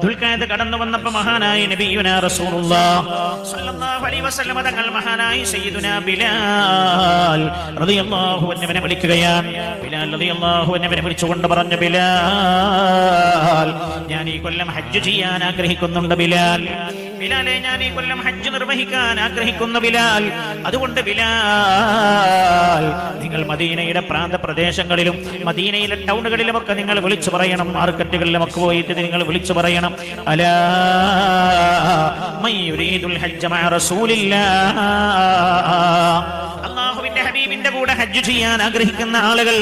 ദുൽഖഅദ കടന്നു വന്നപ്പോൾ മഹാനായ നബിയുനാ റസൂലുള്ളാഹി സ്വല്ലല്ലാഹു അലൈഹി വസല്ലം തങ്ങൾ മഹാനായ സയ്യിദുനാ ബിലാൽ റളിയല്ലാഹു അൻഹുവിനെ വിളിക്കുകയാണ്. ബിലാൽ റളിയല്ലാഹു അൻഹുവിനെ വിളിച്ചുകൊണ്ട് പറഞ്ഞു, ബിലാൽ, ഞാൻ ഈ കൊല്ലം ഹജ്ജ് ചെയ്യാൻ ആഗ്രഹിക്കുന്നുണ്ട്. ബിലാലെ, ഞാൻ ഈ കൊല്ലം ഹജ്ജ് നിർവഹിക്കാൻ ആഗ്രഹിക്കുന്നു ബിലാൽ. അതുകൊണ്ട് ബിലാൽ, നിങ്ങൾ മദീനയുടെ പ്രാന്തപ്രദേശങ്ങളിലും മദീനയിലെ ടൗണുകളിലുമൊക്കെ നിങ്ങൾ വിളിച്ചു പറയണം, മാർക്കറ്റുകളിലുമൊക്കെ പോയിട്ട് നിങ്ങൾ വിളിച്ചു പറയണം, അലാ മൻ യുരീദുൽ ഹജ്ജ മഅ റസൂലില്ലാഹ്, അല്ലാഹുവിന്റെ ഹബീബിന്റെ കൂടെ ഹജ്ജ് ചെയ്യാൻ ആഗ്രഹിക്കുന്ന ആളുകൾ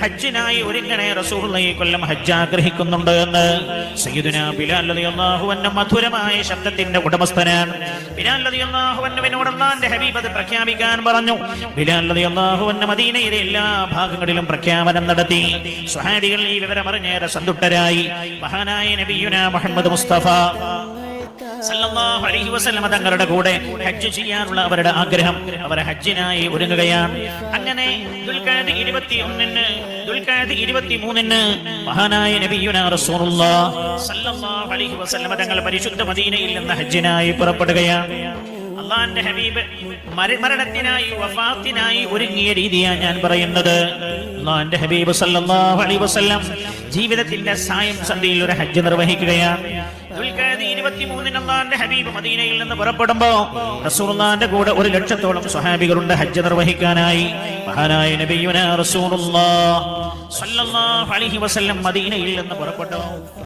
ഹജ്ജിനായി ഒരുങ്ങണേ, റസൂലുള്ളാഹി ഈ കൊല്ലം ഹജ്ജ് ആഗ്രഹിക്കുന്നുണ്ട് എന്ന് സയ്യിദുനാ ബിലാൽ റളിയല്ലാഹു അൻഹു മധുരമായ ശബ്ദത്തിന്റെ ഉടമസ്ഥനാണ്. ബിലാൽ റളിയല്ലാഹു അൻഹുവിനോട് അല്ലാഹുവിന്റെ ഹബീബ് അത് പ്രഖ്യാപിക്കാൻ പറഞ്ഞു. ബിലാൽ റളിയല്ലാഹു അൻഹു മദീനയിലെ എല്ലാ ഭാഗങ്ങളിലും പ്രഖ്യാപനം നടത്തി. സ്വഹാബികൾ ഈ വിവരം അറിഞ്ഞേറെ സന്തുഷ്ടരായി. മഹാനായ നബിയുനാ മുഹമ്മദ് മുസ്തഫ സല്ലല്ലാഹു അലൈഹി വസല്ലം തങ്ങളുടെ കൂടെ ഹജ്ജ് ചെയ്യാനുള്ള അവരുടെ ആഗ്രഹം, അവർ ഹജ്ജിനായി ഒരുങ്ങുകയാണ്. അങ്ങനെ ദുൽഖഅദ 23 മഹാനായ നബിയുനാ റസൂലുള്ളാഹി സല്ലല്ലാഹു അലൈഹി വസല്ലം തങ്ങൾ പരിശുദ്ധ മദീനയിൽ നിന്ന് ഹജ്ജിനായി പുറപ്പെടുകയാണ്. അല്ലാഹുവിന്റെ ഹബീബ് മരണത്തിനായി വഫാത്തിനായി ഒരുങ്ങിയ രീതിയാണ് ഞാൻ പറയുന്നത്. അല്ലാഹുവിന്റെ ഹബീബ് സല്ലല്ലാഹു അലൈഹി വസല്ലം ജീവിതത്തിന്റെ സായം സന്ധ്യയിൽ ഒരു ഹജ്ജ് നിർവഹിക്കുകയാണ്. ദുൽഖഅദ 23 അല്ലാഹുവിന്റെ ഹബീബ് മദീനയിൽ നിന്ന് പുറപ്പെടുമ്പോ റസൂലുള്ളാഹിന്റെ കൂടെ 1,00,000-ഓളം സ്വഹാബികളുണ്ട് ഹജ്ജ് നിർവഹിക്കാനായി. മഹാനായ നബിയുനാ റസൂലുള്ളാഹി സ്വല്ലല്ലാഹു അലൈഹി വസല്ലം മദീനയിൽ നിന്ന് പുറപ്പെട്ടു.